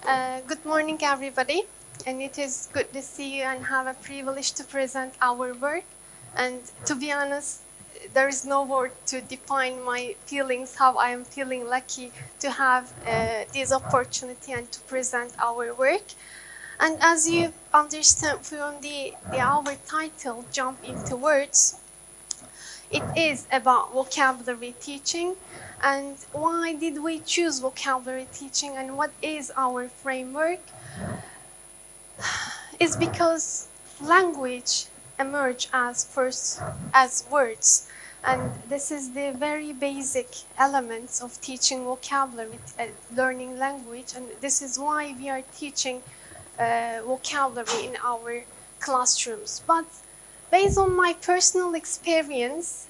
Good morning, everybody, and it is good to see you and have a privilege to present our work. And to be honest, there is no word to define my feelings, how I am feeling lucky to have this opportunity and to present our work. And as you understand from our title, Jump into Words, it is about vocabulary teaching. And why did we choose vocabulary teaching and what is our framework? It's because language emerged as words. And this is the very basic elements of teaching vocabulary, learning language. And this is why we are teaching vocabulary in our classrooms. But based on my personal experience,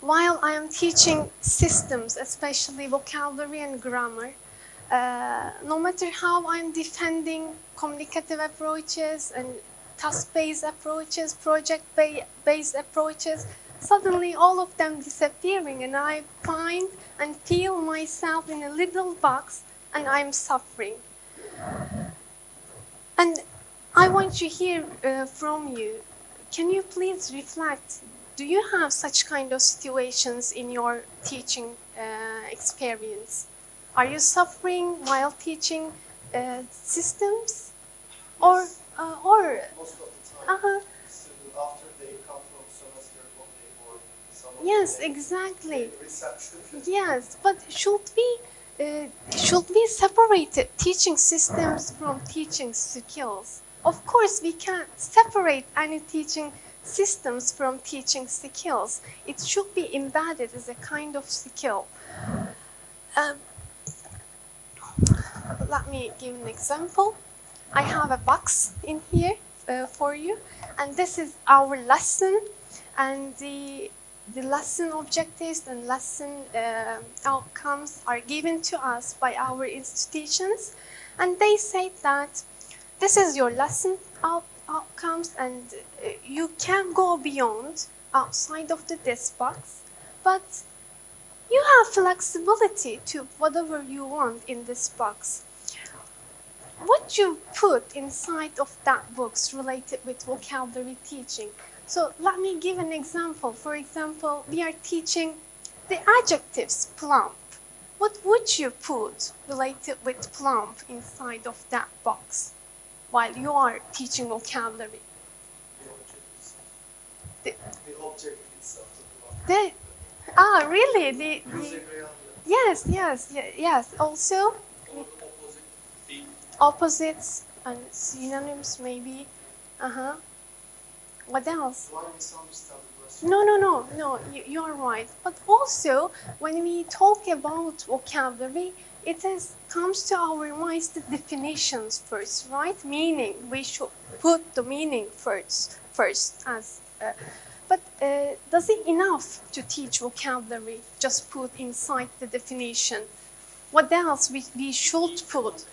while I am teaching systems, especially vocabulary and grammar, no matter how I'm defending communicative approaches and task-based approaches, project-based approaches, suddenly all of them disappearing, and I find and feel myself in a little box and I'm suffering. And I want to hear from you. Can you please reflect? Do you have such kind of situations in your teaching experience? Are you suffering while teaching systems? Or most of the time, after they come from semester holiday or summer yes, holiday, exactly. reception. Yes, but should we separate teaching systems from teaching skills? Of course, we can't separate any teaching systems from teaching skills. It should be embedded as a kind of skill. Let me give an example. I have a box in here for you, and this is our lesson, and the lesson objectives and lesson outcomes are given to us by our institutions, and they say that this is your lesson outcomes, and you can go beyond outside of this box, but you have flexibility to whatever you want in this box. What you put inside of that box related with vocabulary teaching. So let me give an example. For example, we are teaching the adjectives plump. What would you put related with plump inside of that box while you are teaching vocabulary? The object itself. Really? Yes. Also, opposites and synonyms maybe. What else? Do I misunderstand the question? No, you are right. But also, when we talk about vocabulary, comes to our minds the definitions first, right? Meaning, we should put the meaning first as. But does it enough to teach vocabulary? Just put inside the definition. What else we should put?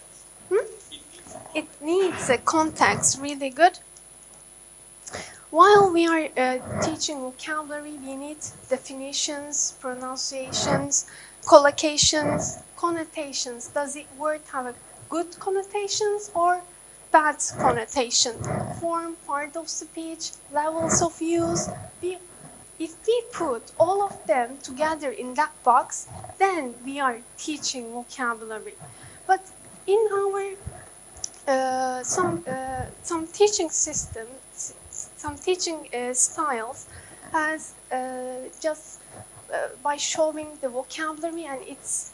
It needs a context, really good. While we are teaching vocabulary, we need definitions, pronunciations, collocations, connotations. Does it word have a good connotations or bad connotation? Form, part of speech, levels of use. If we put all of them together in that box, then we are teaching vocabulary. But in our some teaching systems, some teaching styles has just by showing the vocabulary and its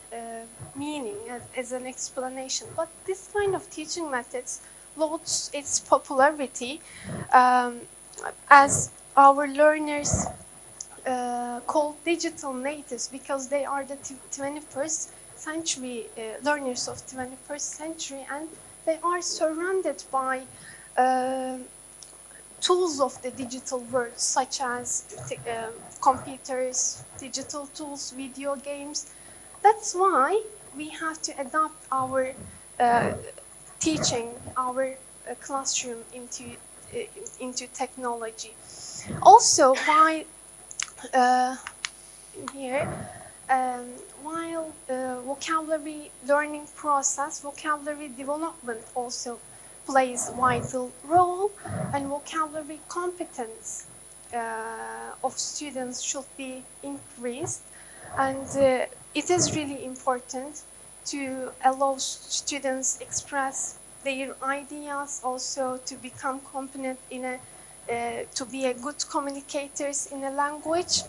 meaning as an explanation. But this kind of teaching methods lost its popularity as our learners called digital natives, because they are the 21st century learners of 21st century, and they are surrounded by tools of the digital world, such as computers, digital tools, video games. That's why we have to adapt our teaching, our classroom into technology. Also, by here While vocabulary learning process, vocabulary development also plays vital role, and vocabulary competence of students should be increased, and it is really important to allow students express their ideas, also to become competent in to be a good communicators in a language.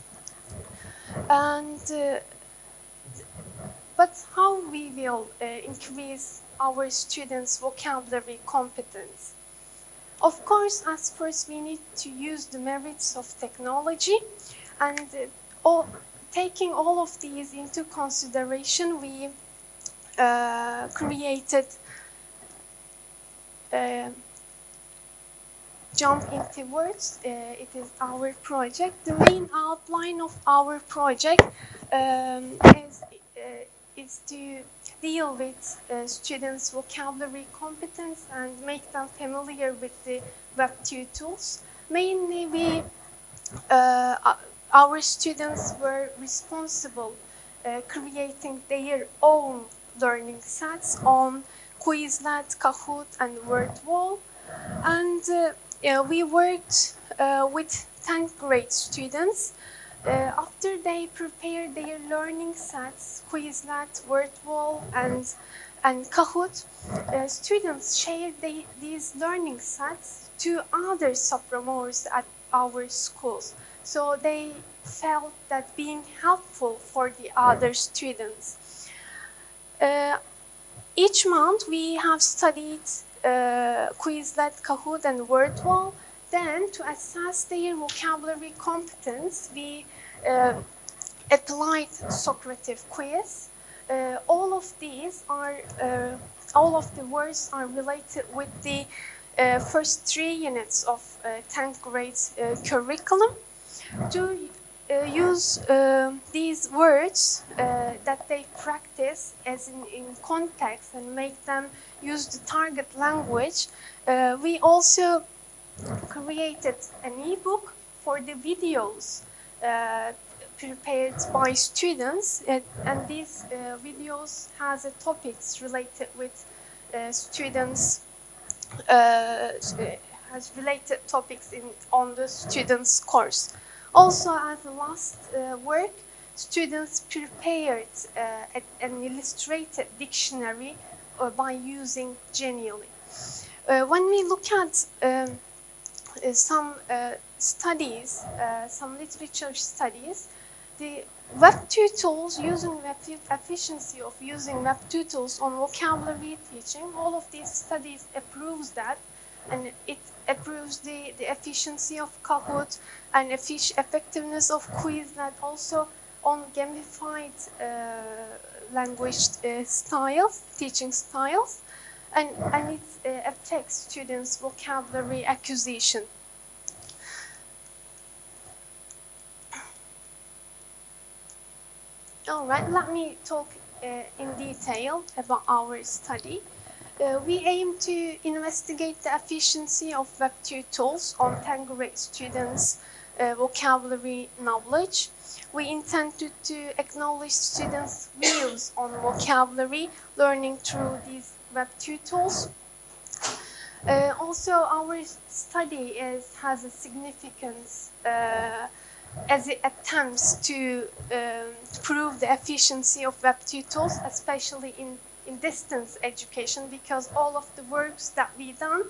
And but how we will increase our students' vocabulary competence? Of course, as first we need to use the merits of technology, and taking all of these into consideration, we created Jump into Words. It is our project. The main outline of our project is to deal with students' vocabulary competence and make them familiar with the Web2 tools. Mainly, our students were responsible creating their own learning sets on Quizlet, Kahoot, and WordWall. And we worked with 10th grade students. After they prepared their learning sets, Quizlet, WordWall, and Kahoot, students shared these learning sets to other sophomores at our schools. So they felt that being helpful for the other students. Each month we have studied Quizlet, Kahoot, and WordWall. Then, to assess their vocabulary competence, we applied Socrative quiz. All of the words are related with the first 3 units of 10th grade curriculum. To use these words that they practice as in context and make them use the target language, we also created an ebook for the videos prepared by students, and these videos has topics related with students, has related topics on the students' course. Also, as a last work, students prepared an illustrated dictionary by using Genially. When we look at some studies, some literature studies, the Web2 tools, efficiency of using Web2 tools on vocabulary teaching, all of these studies approves that, and it approves the efficiency of Kahoot and effectiveness of Quizlet, also on gamified language styles, teaching styles, and it affects students' vocabulary acquisition. All right, let me talk in detail about our study. We aim to investigate the efficiency of Web2 tools on 10th grade students' vocabulary knowledge. We intend to acknowledge students' views on vocabulary learning through these Web2 tools. Also, our study has a significance as it attempts to prove the efficiency of Web2 tools, especially in distance education, because all of the works that we done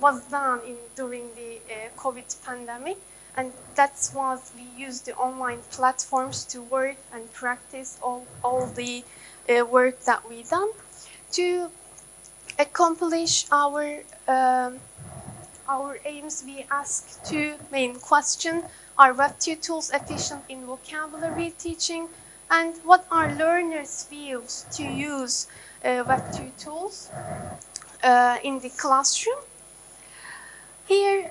was done during the COVID pandemic, and that's why we used the online platforms to work and practice all the work that we done. To accomplish our aims, we ask 2 main questions. Are Web2 tools efficient in vocabulary teaching? And what are learners' views to use Web2 tools in the classroom? Here,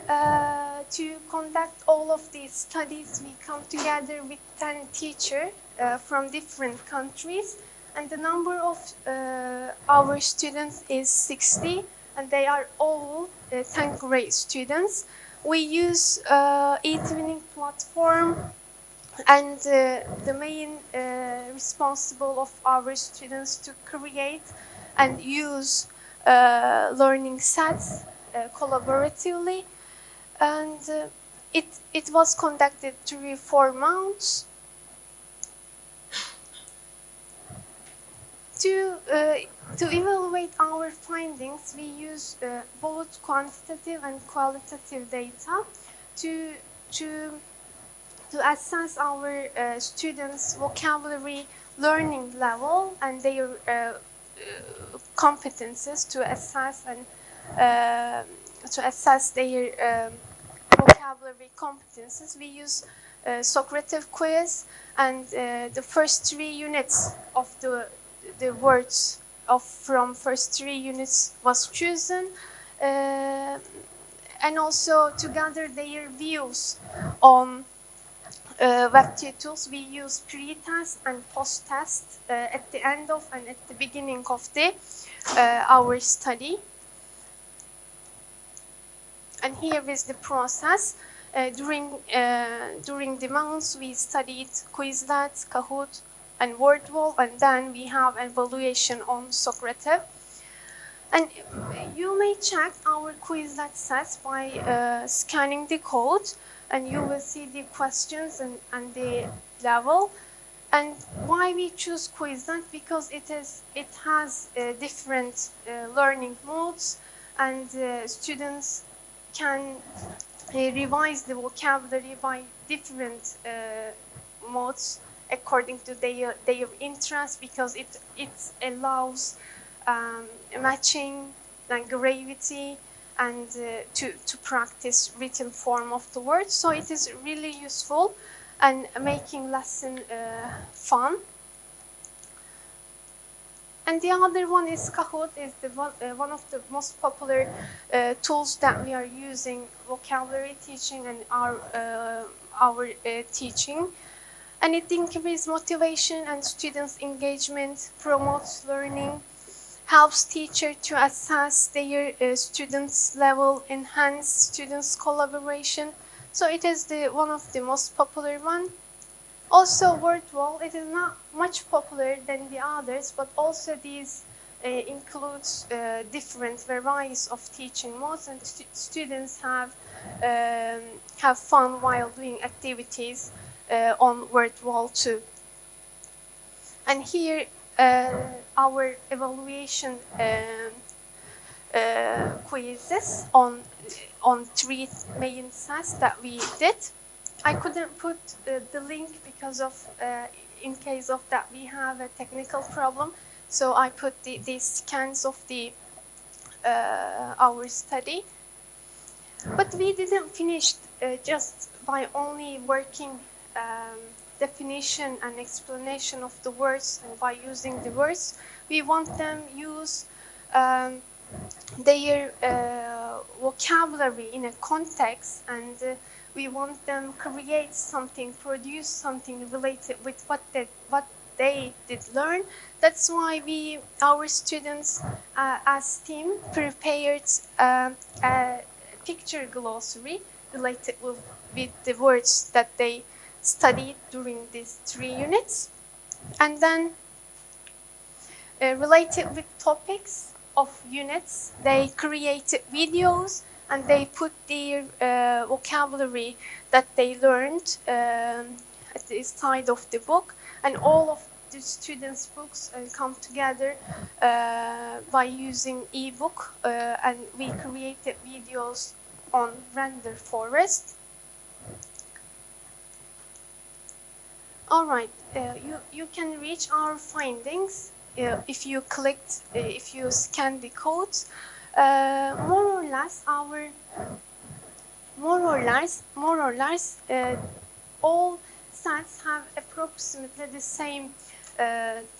to conduct all of these studies, we come together with 10 teachers from different countries, and the number of our students is 60, and they are all 10th grade students. We use e-twinning platform And the main responsible of our students to create and use learning sets collaboratively, and it was conducted through 4 months. To evaluate our findings, we use both quantitative and qualitative data to assess our students' vocabulary learning level and their competences, to assess their vocabulary competences. We use Socrative quiz, and the first 3 units of the words from first 3 units was chosen, and also to gather their views on web titles. We use pre-test and post-test at the end of and at the beginning of our study. And here is the process. During the months, we studied Quizlet, Kahoot, and WordWall, and then we have evaluation on Socrative. And you may check our Quizlet sets by scanning the code, and you will see the questions and the level. And why we choose Quizlet? Because it has different learning modes, and students can revise the vocabulary by different modes according to their interest, because it allows matching and gravity and to practice written form of the words. So it is really useful and making lesson fun. And the other one is Kahoot, is one of the most popular tools that we are using vocabulary teaching and our teaching. And it increases motivation and students' engagement, promotes learning, helps teachers to assess their students' level, enhance students' collaboration. So it is one of the most popular one. Also, WordWall, it is not much popular than the others, but also these includes different varieties of teaching modes, and students have fun while doing activities on WordWall too. And here our evaluation quizzes on 3 main sets that we did. I couldn't put the link because of in case of that we have a technical problem, so I put these scans of our study. But we didn't finish just by only working definition and explanation of the words and by using the words. We want them use their vocabulary in a context, and we want them create something, produce something related with what they did learn. That's why our students as team prepared a picture glossary related with the words that they studied during these 3 units, and then related with topics of units, they created videos and they put their vocabulary that they learned at the side of the book, and all of the students' books come together by using ebook, and we created videos on render forest. All right, you can reach our findings if you scan the codes. More or less, all sets have approximately the same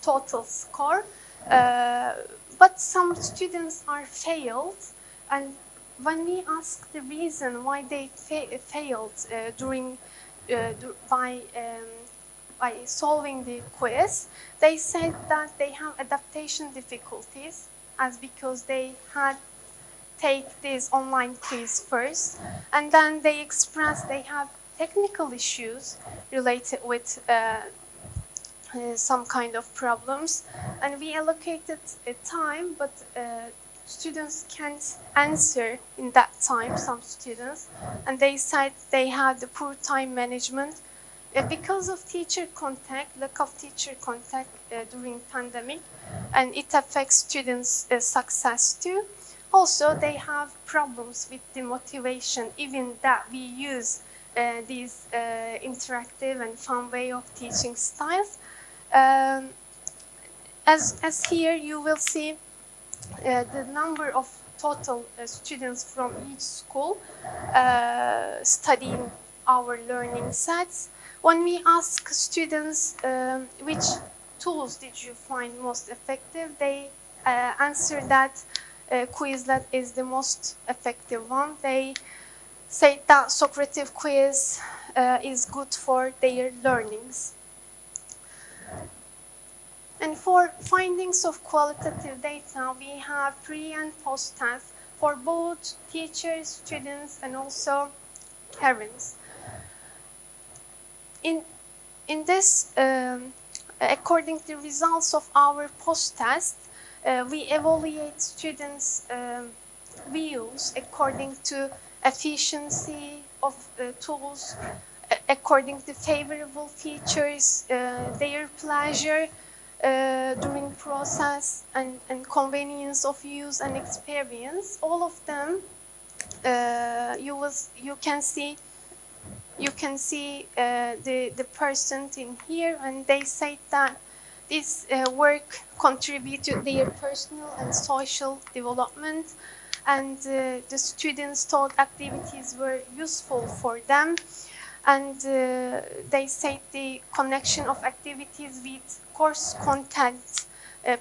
total score, but some students are failed, and when we ask the reason why they failed by solving the quiz, they said that they have adaptation difficulties, because they had take this online quiz first, and then they express they have technical issues related with some kind of problems, and we allocated time, but students can't answer in that time, some students, and they said they had the poor time management because of teacher contact, lack of teacher contact during pandemic, and it affects students' success too. Also, they have problems with the motivation, even that we use these interactive and fun way of teaching styles. As here you will see the number of total students from each school studying our learning sets. When we ask students which tools did you find most effective, they answer that Quizlet is the most effective one. They say that Socrative quiz is good for their learnings. And for findings of qualitative data, we have pre and post tests for both teachers, students, and also parents. In this, according to the results of our post test, we evaluate students' views according to efficiency of tools, according to favorable features, their pleasure during process, and convenience of use and experience. All of them, you can see the percent in here, and they say that this work contributed their personal and social development, and the students thought activities were useful for them, and they say the connection of activities with course content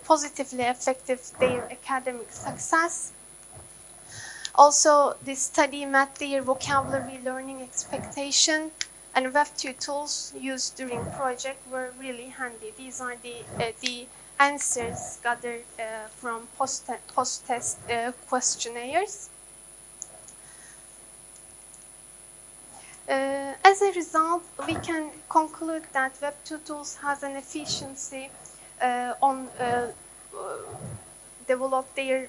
positively affected their academic success. Also, the study met their vocabulary learning expectation, and Web2 tools used during project were really handy. These are the answers gathered from post-test questionnaires. As a result, we can conclude that Web2 tools has an efficiency on develop their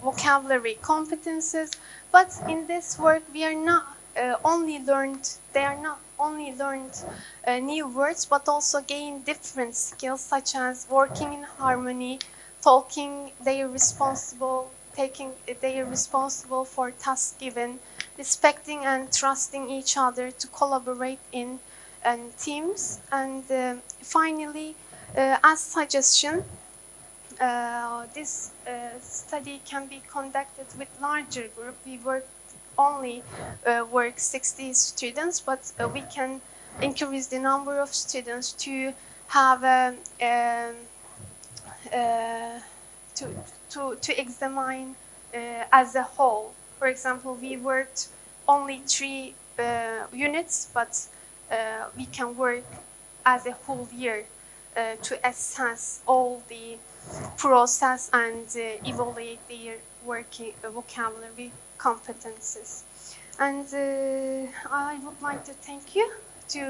vocabulary competences, but in this work we are not only learned new words, but also gain different skills such as working in harmony, taking their responsible for tasks given, respecting and trusting each other to collaborate in teams, and finally, as suggestion, this study can be conducted with larger group. We work 60 students, but we can increase the number of students to have to examine as a whole. For example, we worked only 3 units, but we can work as a whole year to assess all the process and evaluate their working vocabulary competences. And I would like to thank you